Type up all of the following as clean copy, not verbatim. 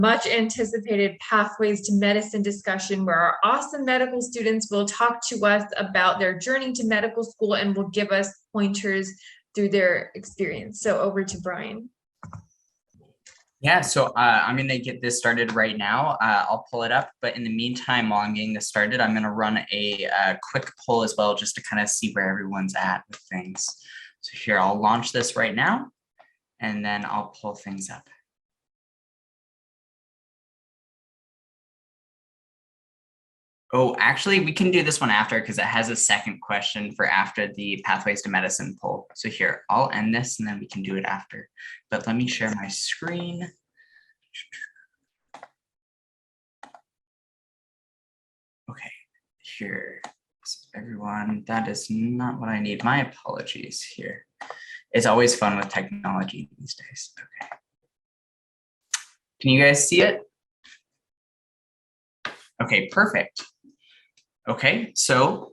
much anticipated Pathways to Medicine discussion where our awesome medical students will talk to us about their journey to medical school and will give us pointers through their experience. So over to Brian. Yeah, so I'm going to get this started right now. I'll pull it up, but in the meantime, while I'm getting this started, I'm going to run a quick poll as well, just to kind of see where everyone's at with things. So here, I'll launch this right now, and then I'll pull things up. Oh, actually, we can do this one after because it has a second question for after the Pathways to Medicine poll. So here, I'll end this and then we can do it after. But let me share my screen. Okay, here, everyone, that is not what I need. My apologies here. It's always fun with technology these days. Okay. Can you guys see it? Okay, perfect. Okay, so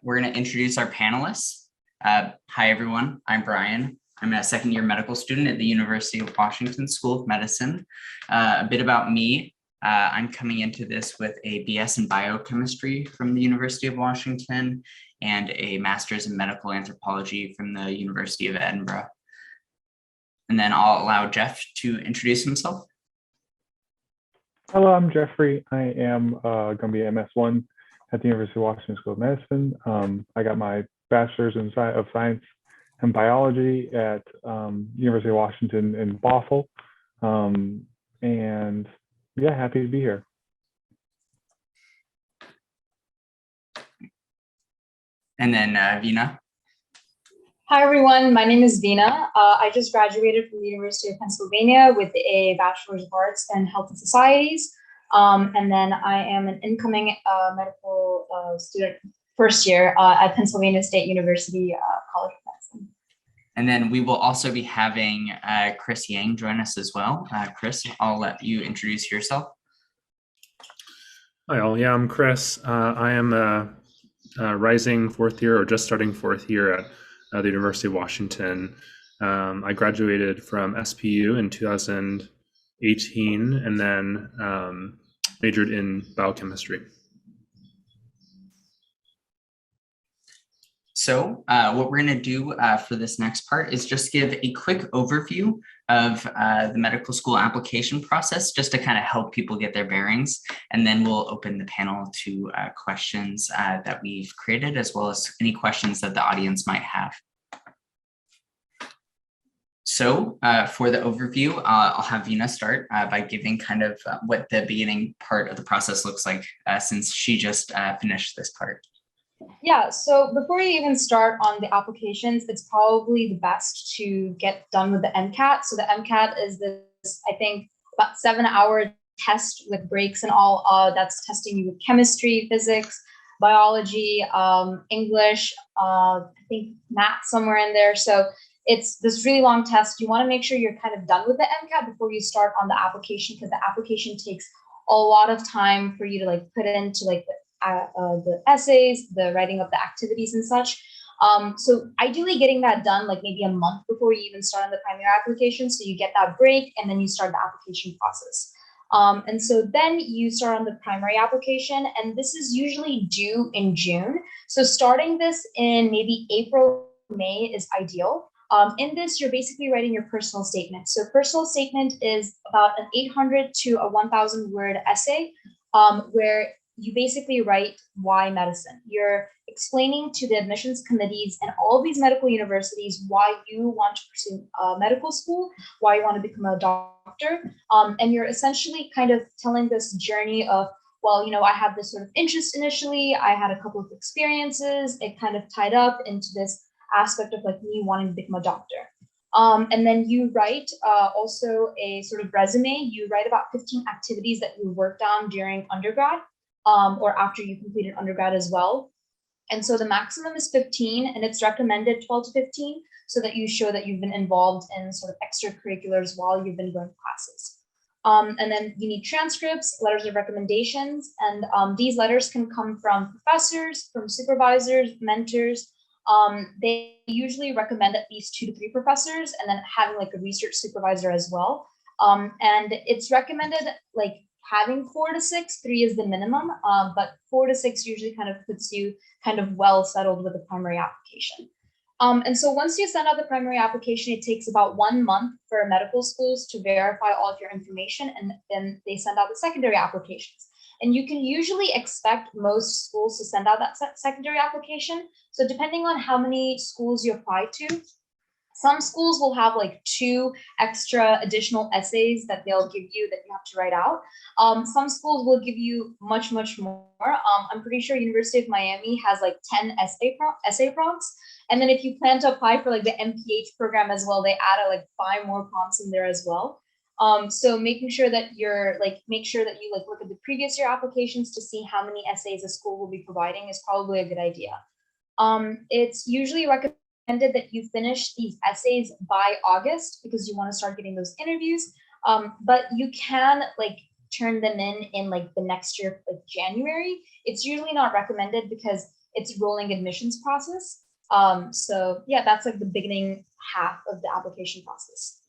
we're going to introduce our panelists. Hi, everyone. I'm Brian. I'm a second-year medical student at the University of Washington School of Medicine. A bit about me. I'm coming into this with a BS in biochemistry from the University of Washington and a master's in medical anthropology from the University of Edinburgh. And then I'll allow Jeff to introduce himself. Hello, I'm Jeffrey. I am going to be MS1 at the University of Washington School of Medicine. I got my bachelor's of science and biology at University of Washington in Bothell. And yeah, happy to be here. And then Veena. Hi, everyone. My name is Veena. I just graduated from the University of Pennsylvania with a Bachelor's of Arts in Health and Societies. And then I am an incoming medical student first year at Pennsylvania State University College of Medicine. And then we will also be having Chris Yang join us as well. Chris, I'll let you introduce yourself. Hi all, yeah, I'm Chris. I am a rising fourth year or just starting fourth year at the University of Washington. I graduated from SPU in 2018 and then majored in biochemistry. So what we're going to do for this next part is just give a quick overview of the medical school application process, just to kind of help people get their bearings. And then we'll open the panel to questions that we've created, as well as any questions that the audience might have. So for the overview, I'll have Veena start by giving kind of what the beginning part of the process looks like, since she just finished this part. Yeah, so before you even start on the applications, it's probably the best to get done with the MCAT. So the MCAT is this, I think, about 7-hour test with breaks and all. That's testing you with chemistry, physics, biology, English, I think math somewhere in there. So it's this really long test. You want to make sure you're kind of done with the MCAT before you start on the application, because the application takes a lot of time for you to like put into like the essays, the writing of the activities and such. So ideally getting that done like maybe a month before you even start on the primary application. So you get that break and then you start the application process. And so then you start on the primary application, and this is usually due in June. So starting this in maybe April, May is ideal. In this, you're basically writing your personal statement. So personal statement is about an 800 to a 1,000 word essay where you basically write why medicine. You're explaining to the admissions committees and all of these medical universities why you want to pursue medical school, why you want to become a doctor. And you're essentially kind of telling this journey of, well, you know, I had this sort of interest initially, I had a couple of experiences, it kind of tied up into this aspect of like me wanting to become a doctor. And then you write also a sort of resume. You write about 15 activities that you worked on during undergrad or after you completed undergrad as well. And so the maximum is 15 and it's recommended 12 to 15 so that you show that you've been involved in sort of extracurriculars while you've been going to classes. And then you need transcripts, letters of recommendations, and these letters can come from professors, from supervisors, mentors. They usually recommend at least 2 to 3 professors and then having like a research supervisor as well. And it's recommended like having 4 to 6, 3 is the minimum, but 4 to 6 usually kind of puts you kind of well settled with the primary application. And so once you send out the primary application, it takes about 1 month for medical schools to verify all of your information, and then they send out the secondary applications. And you can usually expect most schools to send out that secondary application. So depending on how many schools you apply to, some schools will have like 2 extra additional essays that they'll give you that you have to write out. Some schools will give you much more. I'm pretty sure University of Miami has like 10 essay prompts. And then if you plan to apply for like the MPH program as well, they added like 5 more prompts in there as well. So making sure that make sure that you like look at the previous year applications to see how many essays a school will be providing is probably a good idea. It's usually recommended that you finish these essays by August because you want to start getting those interviews. But you can like turn them in like the next year, like January. It's usually not recommended because it's rolling admissions process. So yeah, that's like the beginning half of the application process.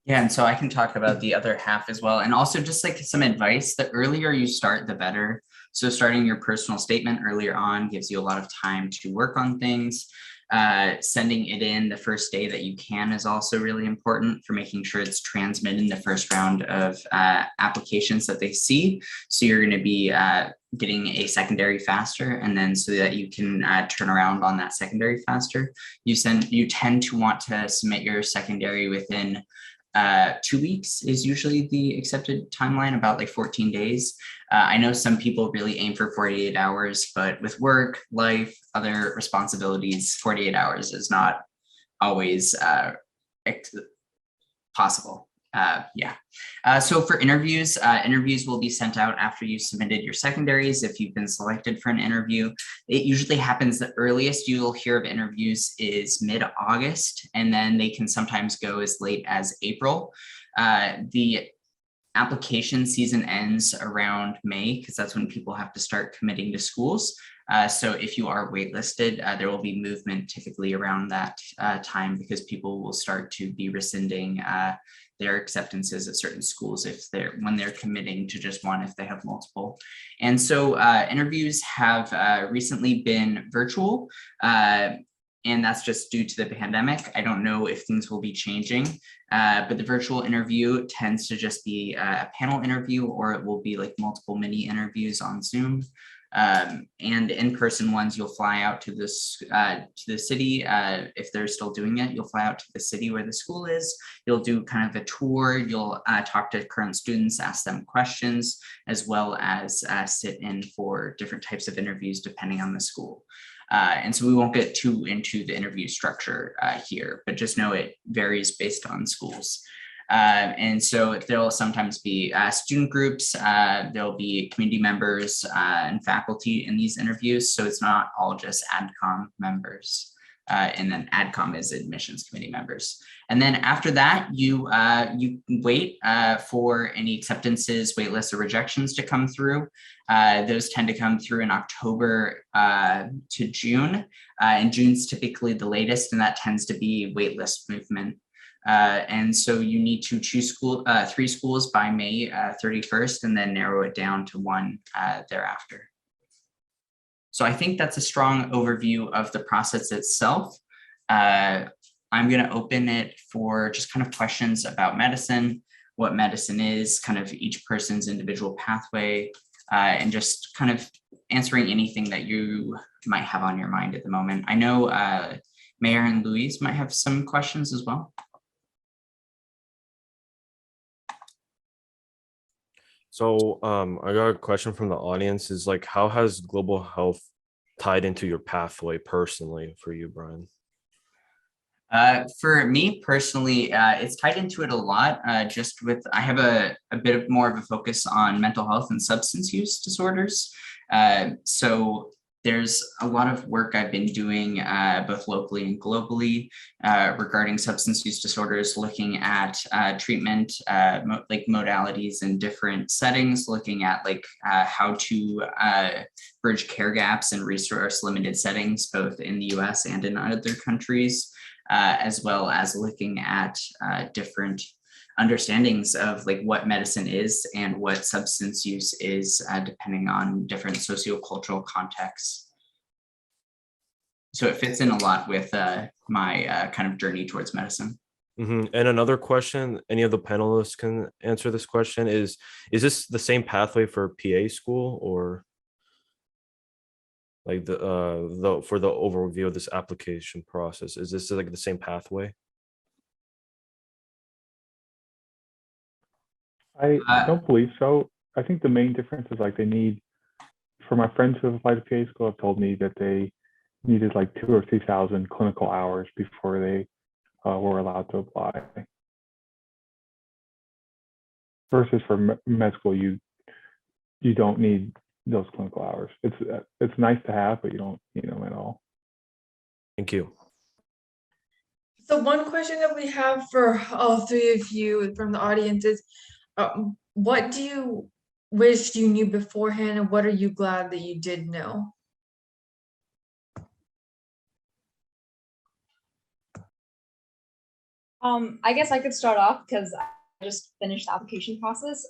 Yeah, and so I can talk about the other half as well. And also just like some advice, the earlier you start, the better. So starting your personal statement earlier on gives you a lot of time to work on things. Sending it in the first day that you can is also really important for making sure it's transmitted in the first round of applications that they see. So you're going to be getting a secondary faster, and then so that you can turn around on that secondary faster. You tend to want to submit your secondary within 2 weeks is usually the accepted timeline, about like 14 days. I know some people really aim for 48 hours, but with work, life, other responsibilities, 48 hours is not always possible. So for interviews, interviews will be sent out after you submitted your secondaries. If you've been selected for an interview, it usually happens the earliest you'll hear of interviews is mid-August, and then they can sometimes go as late as April. The application season ends around May because that's when people have to start committing to schools. So if you are waitlisted, there will be movement typically around that time because people will start to be rescinding their acceptances at certain schools when they're committing to just one if they have multiple. And so interviews have recently been virtual, and that's just due to the pandemic. I don't know if things will be changing, but the virtual interview tends to just be a panel interview, or it will be like multiple mini interviews on Zoom. And in-person ones, you'll fly out to the city. If they're still doing it, you'll fly out to the city where the school is. You'll do kind of a tour. You'll talk to current students, ask them questions, as well as sit in for different types of interviews depending on the school. And so we won't get too into the interview structure here, but just know it varies based on schools. And so there'll sometimes be student groups, there'll be community members and faculty in these interviews. So it's not all just AdCom members. And then AdCom is admissions committee members. And then after that, you wait for any acceptances, waitlists, or rejections to come through. Those tend to come through in October to June. And June's typically the latest, and that tends to be waitlist movement. And so you need to choose 3 schools by May 31st, and then narrow it down to 1 thereafter. So I think that's a strong overview of the process itself. I'm going to open it for just kind of questions about medicine, what medicine is, kind of each person's individual pathway, and just kind of answering anything that you might have on your mind at the moment. I know Mayor and Louise might have some questions as well. So I got a question from the audience is like, how has global health tied into your pathway personally for you, Brian? For me personally, it's tied into it a lot. I have a bit more of a focus on mental health and substance use disorders. So there's a lot of work I've been doing both locally and globally regarding substance use disorders, looking at treatment, like modalities in different settings, looking at like how to bridge care gaps in resource limited settings, both in the US and in other countries, as well as looking at different understandings of like what medicine is and what substance use is, depending on different sociocultural contexts. So it fits in a lot with my kind of journey towards medicine. And another question, any of the panelists can answer this question, is this the same pathway for PA school, or like for the overview of this application process? Is this like the same pathway? I don't believe so. I think the main difference is like for my friends who have applied to PA school have told me that they needed like 2,000 or 3,000 clinical hours before they were allowed to apply. Versus for med school, you don't need those clinical hours. It's nice to have, but you don't need them at all. Thank you. So one question that we have for all three of you from the audience is, what do you wish you knew beforehand, and what are you glad that you did know? I guess I could start off because I just finished the application process.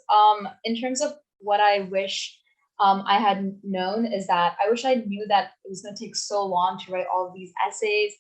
In terms of what I wish I had known is that I wish I knew that it was going to take so long to write all of these essays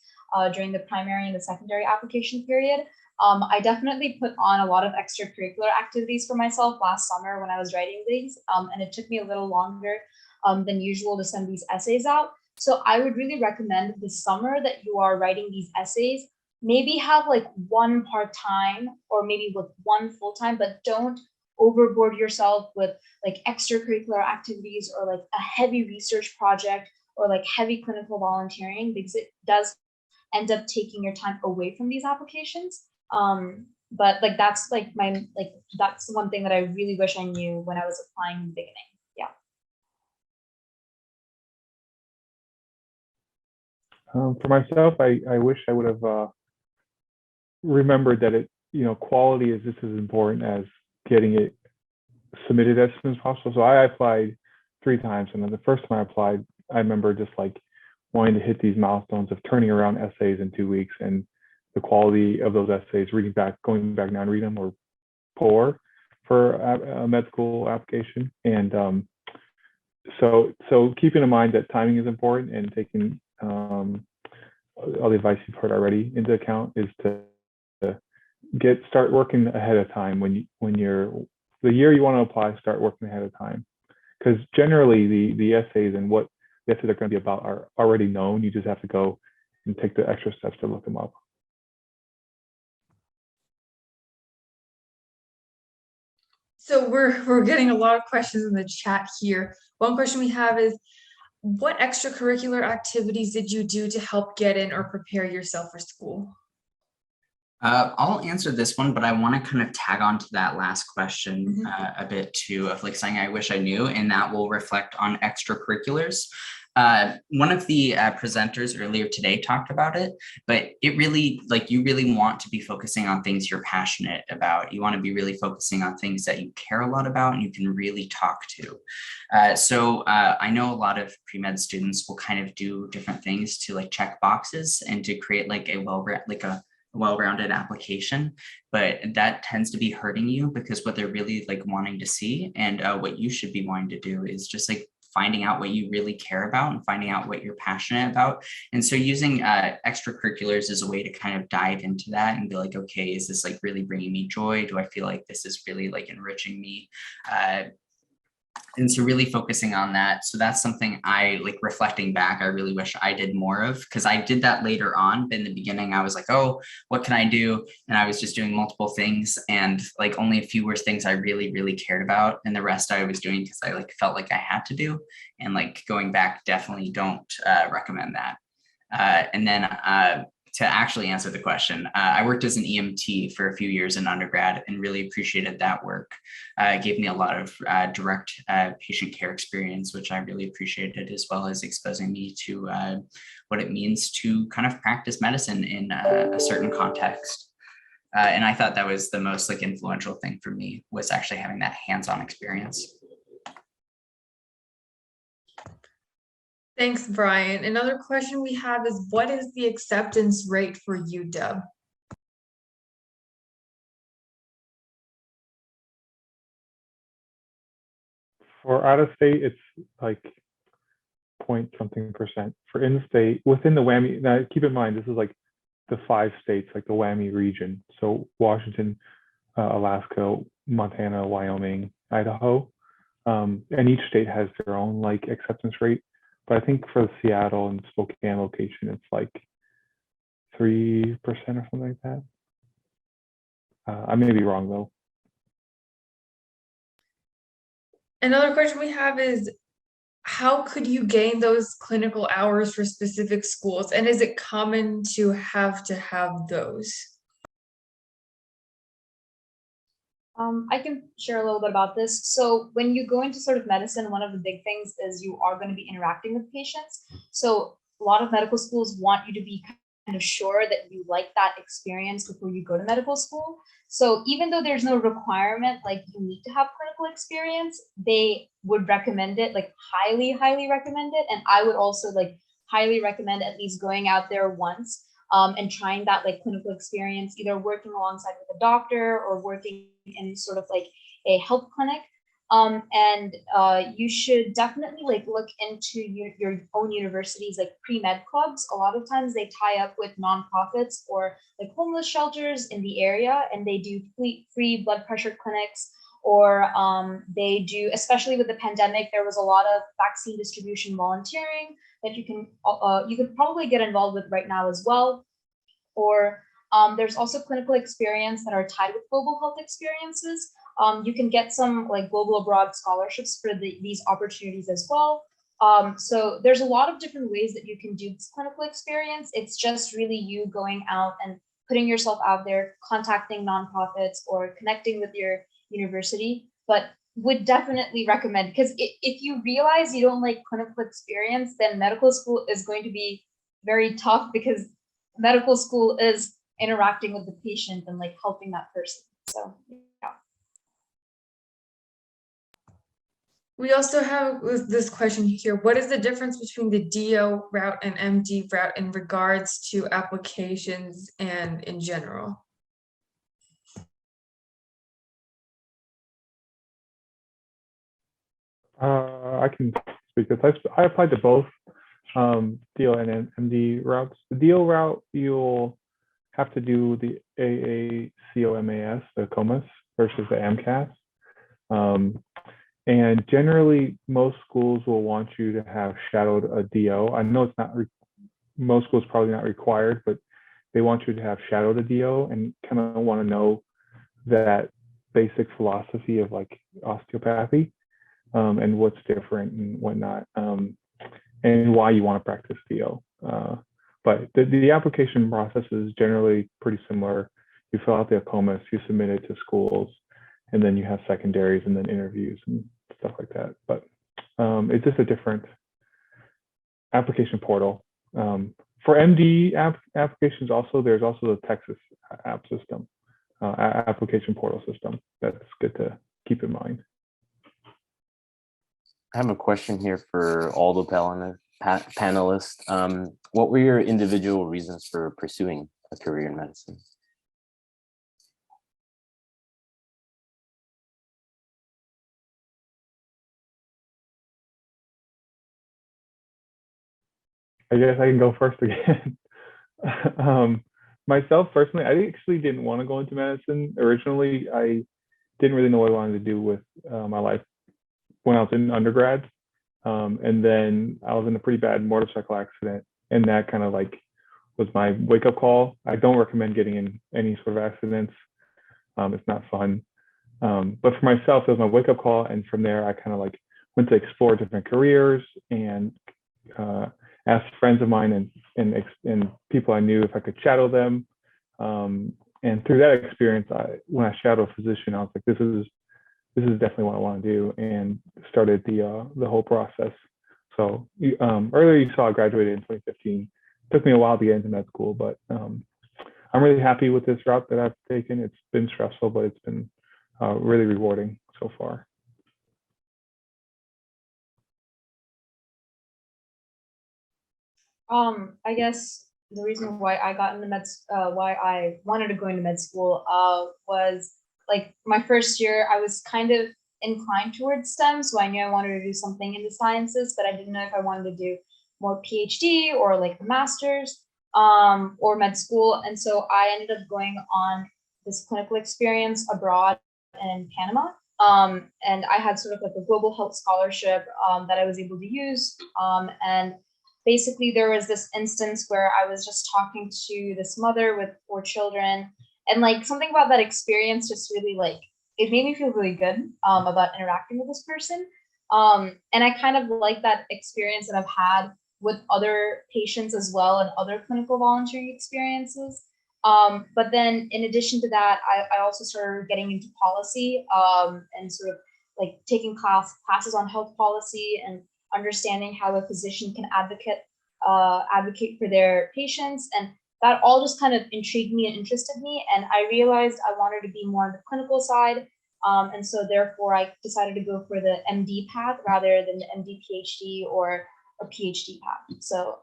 during the primary and the secondary application period. I definitely put on a lot of extracurricular activities for myself last summer when I was writing these, and it took me a little longer than usual to send these essays out. So I would really recommend this summer that you are writing these essays, maybe have like one part-time or maybe with one full-time, but don't overboard yourself with like extracurricular activities or like a heavy research project or like heavy clinical volunteering, because it does end up taking your time away from these applications. But like that's like that's one thing that I really wish I knew when I was applying in the beginning. Yeah. For myself, I wish I would have remembered that quality is just as important as getting it submitted as soon as possible. So I applied 3 times, and then the first time I applied, I remember just like wanting to hit these milestones of turning around essays in 2 weeks, and the quality of those essays, going back now and reading them, were poor for a med school application. And so keeping in mind that timing is important, and taking all the advice you've heard already into account, is to start working ahead of time. When you're the year you want to apply, start working ahead of time, because generally the essays and what the essays are going to be about are already known. You just have to go and take the extra steps to look them up. So we're getting a lot of questions in the chat here. One question we have is, what extracurricular activities did you do to help get in or prepare yourself for school? I'll answer this one, but I want to kind of tag on to that last question a bit too, of like something I wish I knew, and that will reflect on extracurriculars. One of the presenters earlier today talked about it, but it really, like, you really want to be focusing on things you're passionate about. You want to be really focusing on things that you care a lot about and you can really talk to. So I know a lot of pre-med students will kind of do different things to like check boxes and to create like a well-rounded application, but that tends to be hurting you, because what they're really like wanting to see, and what you should be wanting to do, is just like finding out what you really care about and finding out what you're passionate about. And so using extracurriculars is a way to kind of dive into that and be like, okay, is this like really bringing me joy? Do I feel like this is really like enriching me? And so really focusing on that. So that's something I like, reflecting back, I really wish I did more of, because I did that later on. But in the beginning, I was like, oh, what can I do? And I was just doing multiple things, and like only a few were things I really, really cared about. And the rest I was doing because I like felt like I had to do. And like going back, definitely don't recommend that. And then to actually answer the question, I worked as an EMT for a few years in undergrad and really appreciated that work. It gave me a lot of direct patient care experience, which I really appreciated, as well as exposing me to what it means to kind of practice medicine in a certain context. And I thought that was the most like influential thing for me, was actually having that hands-on experience. Thanks, Brian. Another question we have is, what is the acceptance rate for UW? For out of state, it's like point something percent. For in state, within the WAMI, now keep in mind, this is like the 5 states, like the WAMI region. So Washington, Alaska, Montana, Wyoming, Idaho. And each state has their own like acceptance rate. But I think for the Seattle and Spokane location, it's like 3% or something like that. I may be wrong though. Another question we have is, how could you gain those clinical hours for specific schools? And is it common to have those? I can share a little bit about this. So when you go into sort of medicine, one of the big things is you are going to be interacting with patients. So a lot of medical schools want you to be kind of sure that you like that experience before you go to medical school. So even though there's no requirement, like you need to have clinical experience, they would recommend it, like highly, highly recommend it. And I would also like highly recommend at least going out there once and trying that like clinical experience, either working alongside with a doctor or working in sort of like a health clinic. And you should definitely like look into your own universities, like pre-med clubs. A lot of times they tie up with nonprofits or like homeless shelters in the area, and they do free blood pressure clinics, or they do, especially with the pandemic, there was a lot of vaccine distribution volunteering that you could probably get involved with right now as well. Or there's also clinical experience that are tied with global health experiences. You can get some like global abroad scholarships for these opportunities as well. So there's a lot of different ways that you can do this clinical experience. It's just really you going out and putting yourself out there, contacting nonprofits or connecting with your university. But would definitely recommend, because if you realize you don't like clinical experience, then medical school is going to be very tough, because medical school is interacting with the patient and like helping that person. So yeah. We also have this question here. What is the difference between the DO route and MD route in regards to applications and in general? I can speak this. I applied to both DO and MD routes. The DO route, you'll have to do the AACOMAS, the COMAS, versus the AMCAS. And generally, most schools will want you to have shadowed a DO. I know it's not, most schools probably not required, but they want you to have shadowed a DO and kind of want to know that basic philosophy of like osteopathy. And what's different and whatnot, and why you want to practice DO. But the application process is generally pretty similar. You fill out the ACOMAS, you submit it to schools, and then you have secondaries and then interviews and stuff like that. But it's just a different application portal. For MD applications also, there's also the Texas app system, application portal system. That's good to keep in mind. I have a question here for all the panelists. What were your individual reasons for pursuing a career in medicine? I guess I can go first again. Myself personally, I actually didn't want to go into medicine. Originally, I didn't really know what I wanted to do with my life when I was in undergrad. And then I was in a pretty bad motorcycle accident, and that kind of like was my wake up call. I don't recommend getting in any sort of accidents. It's not fun. But for myself, it was my wake up call. And from there, I kind of like went to explore different careers and asked friends of mine and people I knew if I could shadow them. And through that experience, when I shadowed a physician, I was like, this is definitely what I want to do, and started the whole process. So earlier you saw I graduated in 2015. It took me a while to get into med school, but I'm really happy with this route that I've taken. It's been stressful, but it's been really rewarding so far. I guess the reason why I got into why I wanted to go into med school was like my first year, I was kind of inclined towards STEM, so I knew I wanted to do something in the sciences, but I didn't know if I wanted to do more PhD or like a master's or med school. And so I ended up going on this clinical experience abroad in Panama. And I had sort of like a global health scholarship that I was able to use. And basically there was this instance where I was just talking to this mother with 4 children, and like something about that experience just really like, it made me feel really good about interacting with this person. And I kind of like that experience that I've had with other patients as well and other clinical volunteering experiences. But then in addition to that, I also started getting into policy and sort of like taking classes on health policy and understanding how a physician can advocate for their patients. And that all just kind of intrigued me and interested me. And I realized I wanted to be more on the clinical side. And so therefore I decided to go for the MD path rather than the MD PhD or a PhD path. So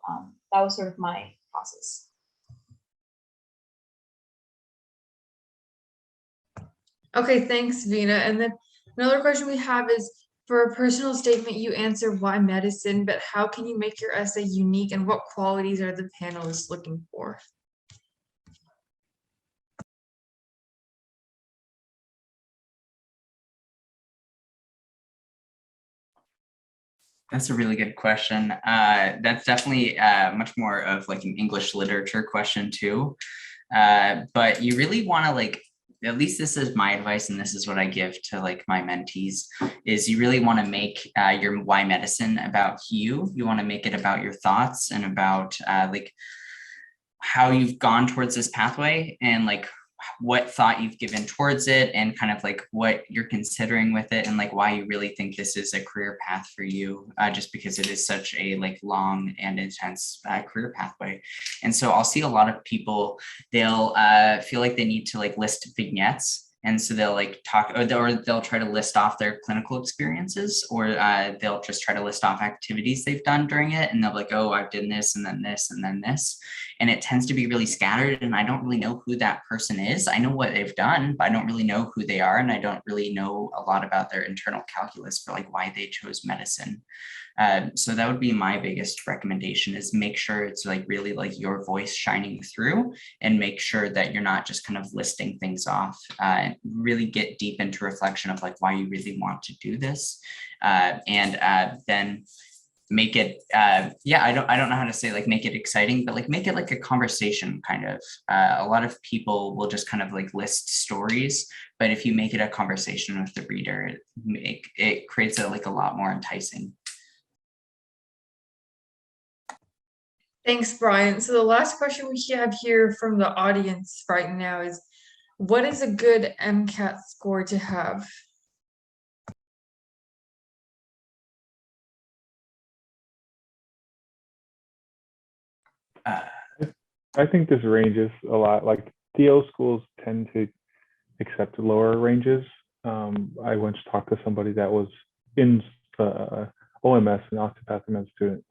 that was sort of my process. Okay, thanks, Veena. And then another question we have is, for a personal statement, you answer why medicine, but how can you make your essay unique, and what qualities are the panelists looking for? That's a really good question. That's definitely much more of like an English literature question too. But you really want to like, at least this is my advice, and this is what I give to like my mentees, is you really want to make your why medicine about you. You want to make it about your thoughts and about like how you've gone towards this pathway, and like what thought you've given towards it, and kind of like what you're considering with it, and like why you really think this is a career path for you, just because it is such a like long and intense career pathway. And so I'll see a lot of people, they'll feel like they need to like list vignettes. And so they'll like talk, or they'll try to list off their clinical experiences, or they'll just try to list off activities they've done during it. And they'll be like, oh, I've done this and then this and then this. And it tends to be really scattered. And I don't really know who that person is. I know what they've done, but I don't really know who they are. And I don't really know a lot about their internal calculus for like why they chose medicine. So that would be my biggest recommendation, is make sure it's like really like your voice shining through, and make sure that you're not just kind of listing things off. Really get deep into reflection of like why you really want to do this, and then make it I don't know how to say like make it exciting, but like make it like a conversation kind of. A lot of people will just kind of like list stories, but if you make it a conversation with the reader, it creates it like a lot more enticing. Thanks, Brian. So the last question we have here from the audience right now is, what is a good MCAT score to have? I think this ranges a lot. Like DO schools tend to accept lower ranges. I once talked to somebody that was in OMS, an osteopathic med student,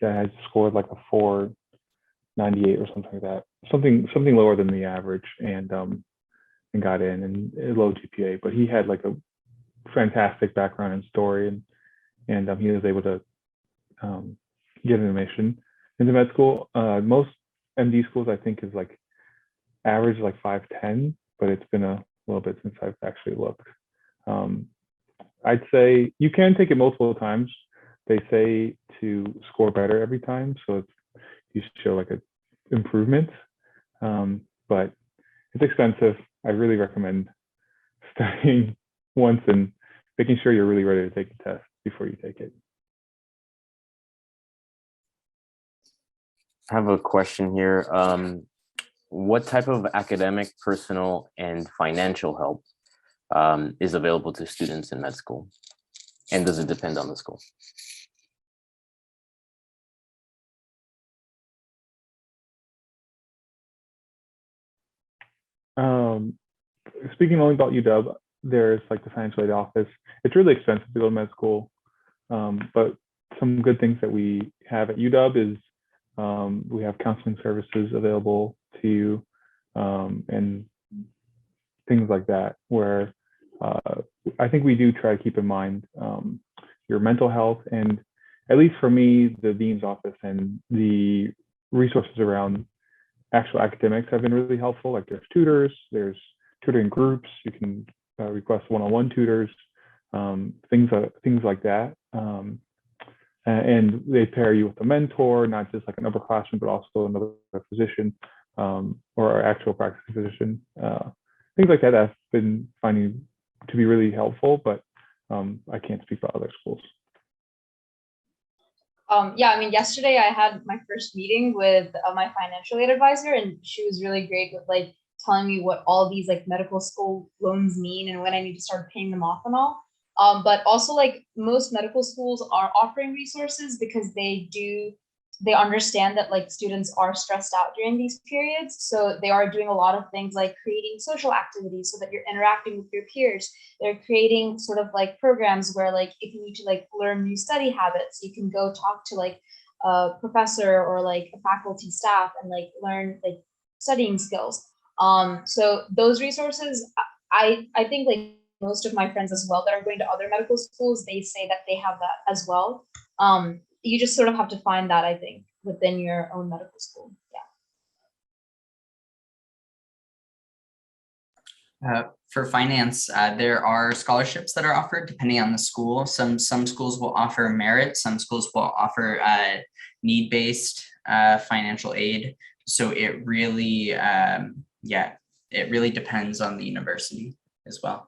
that had scored like a 498 or something like that, something lower than the average, and got in, and a low GPA. But he had like a fantastic background and story, and he was able to get an admission into med school. Most MD schools, I think, is like average like 510, but it's been a little bit since I've actually looked. I'd say you can take it multiple times. They say to score better every time, so it's, you show like a improvement, but it's expensive. I really recommend studying once and making sure you're really ready to take the test before you take it. I have a question here. What type of academic, personal, and financial help is available to students in med school? And does it depend on the school? Speaking only about UW, there's like the financial aid office. It's really expensive to go to med school, but some good things that we have at UW is we have counseling services available to you, and things like that, where I think we do try to keep in mind your mental health, and at least for me, the dean's office and the resources around actual academics have been really helpful. Like there's tutors, there's tutoring groups, you can request one-on-one tutors, things like that. And they pair you with a mentor, not just like an upperclassman, but also another physician or actual practicing physician. Things like that I've been finding to be really helpful, but I can't speak for other schools. Yeah, I mean, yesterday I had my first meeting with my financial aid advisor, and she was really great with like telling me what all these like medical school loans mean and when I need to start paying them off and all. But also like most medical schools are offering resources because they understand that like students are stressed out during these periods. So they are doing a lot of things like creating social activities so that you're interacting with your peers. They're creating sort of like programs where like if you need to like learn new study habits, you can go talk to like a professor or like a faculty staff and like learn like studying skills. So those resources, I think like most of my friends as well that are going to other medical schools, they say that they have that as well. You just sort of have to find that, I think, within your own medical school. Yeah. For finance, there are scholarships that are offered depending on the school. Some schools will offer merit, some schools will offer need-based financial aid. So it really, it really depends on the university as well.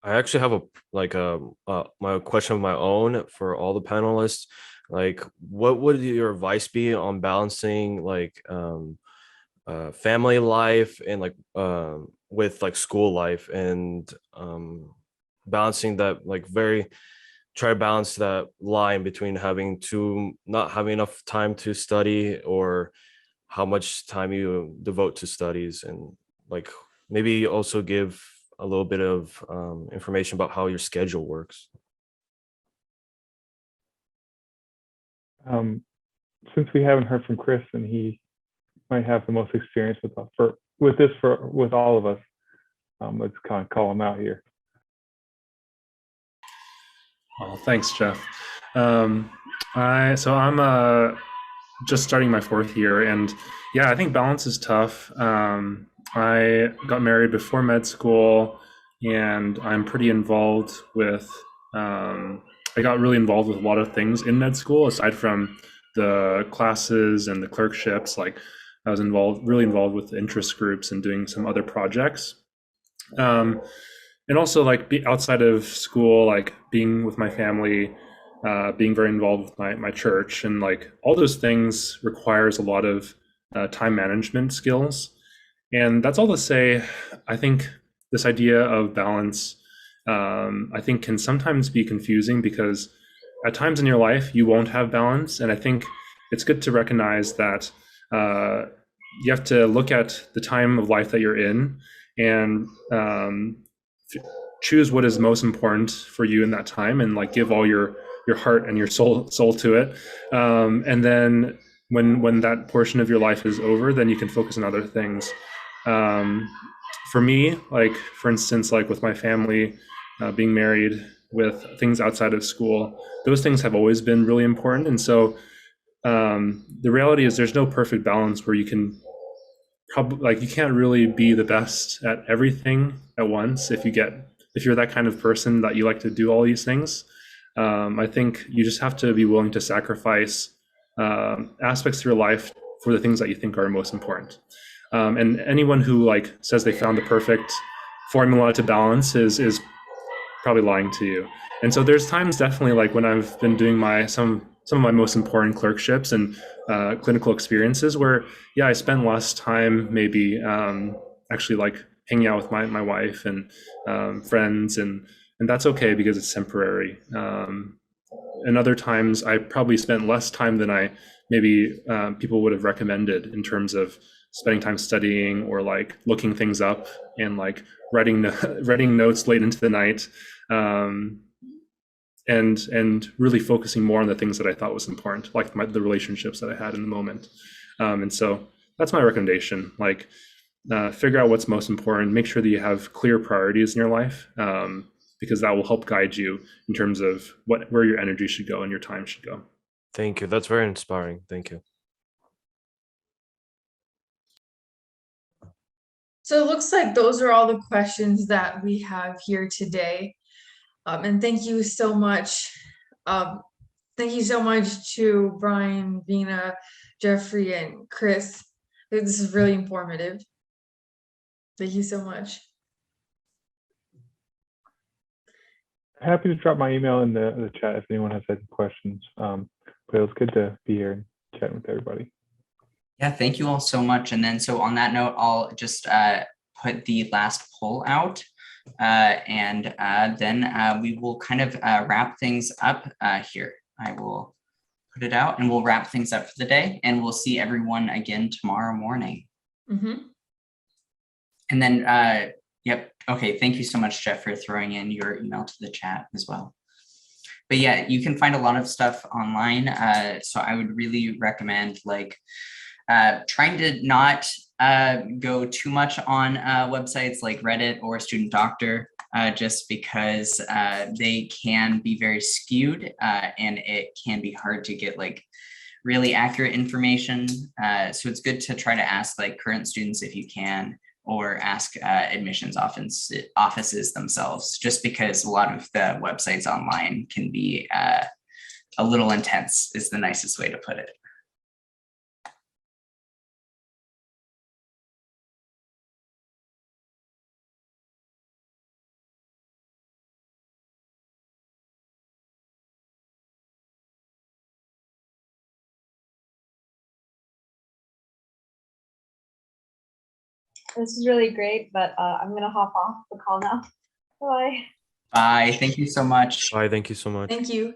I actually have my question of my own for all the panelists. Like, what would your advice be on balancing like family life and like with like school life, and balancing that, like try to balance that line between not having enough time to study, or how much time you devote to studies, and like maybe also give a little bit of information about how your schedule works. Since we haven't heard from Chris, and he might have the most experience with all of us, let's kind of call him out here. Well, thanks, Jeff. I'm just starting my 4th year, and yeah, I think balance is tough. I got married before med school, and I'm pretty involved with, I got really involved with a lot of things in med school, aside from the classes and the clerkships. Like I was really involved with the interest groups and doing some other projects. And also like outside of school, like being with my family, being very involved with my church, and like all those things requires a lot of time management skills. And that's all to say, I think this idea of balance, I think can sometimes be confusing, because at times in your life you won't have balance. And I think it's good to recognize that you have to look at the time of life that you're in, and choose what is most important for you in that time, and like give all your heart and your soul to it. And then when that portion of your life is over, then you can focus on other things. For me, like for instance, like with my family, being married, with things outside of school, those things have always been really important. And so the reality is there's no perfect balance where you can you can't really be the best at everything at once. If you're that kind of person that you like to do all these things, I think you just have to be willing to sacrifice aspects of your life for the things that you think are most important. And anyone who like says they found the perfect formula to balance is probably lying to you. And so there's times definitely like when I've been doing some of my most important clerkships and clinical experiences where, yeah, I spend less time maybe actually like hanging out with my wife and friends, and that's okay because it's temporary. And other times I probably spent less time than I maybe people would have recommended in terms of spending time studying or like looking things up and like writing notes late into the night, and really focusing more on the things that I thought was important, like the relationships that I had in the moment. And so that's my recommendation. Like figure out what's most important, make sure that you have clear priorities in your life, because that will help guide you in terms of where your energy should go and your time should go. Thank you. That's very inspiring. Thank you. So it looks like those are all the questions that we have here today. And thank you so much. Thank you so much to Brian, Veena, Jeffrey, and Chris. This is really informative. Thank you so much. Happy to drop my email in the chat if anyone has any questions. But it was good to be here and chatting with everybody. Yeah, thank you all so much. And then so on that note, I'll just put the last poll out, and then we will kind of wrap things up here. I will put it out and we'll wrap things up for the day, and we'll see everyone again tomorrow morning. Mm-hmm. And then, yep. Okay. Thank you so much, Jeff, for throwing in your email to the chat as well. But yeah, you can find a lot of stuff online. So I would really recommend trying to not go too much on websites like Reddit or Student Doctor, just because they can be very skewed, and it can be hard to get really accurate information. So it's good to try to ask current students if you can, or ask admissions offices themselves, just because a lot of the websites online can be a little intense, is the nicest way to put it. This is really great, but I'm gonna hop off the call now. Bye. Bye. Thank you so much. Bye. Thank you so much. Thank you.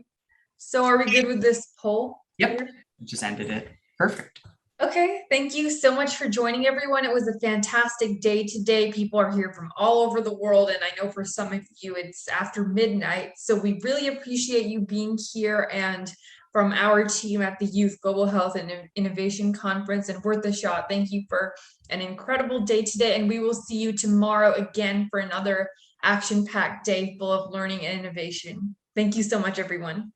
So are we good with this poll? Yep. here? Just ended it. Perfect. Okay, thank you so much for joining, everyone. It was a fantastic day today. People are here from all over the world, and I know for some of you it's after midnight. So we really appreciate you being here. And from our team at the Youth Global Health and Innovation Conference and Worth a Shot, thank you for an incredible day today. And we will see you tomorrow again for another action-packed day full of learning and innovation. Thank you so much, everyone.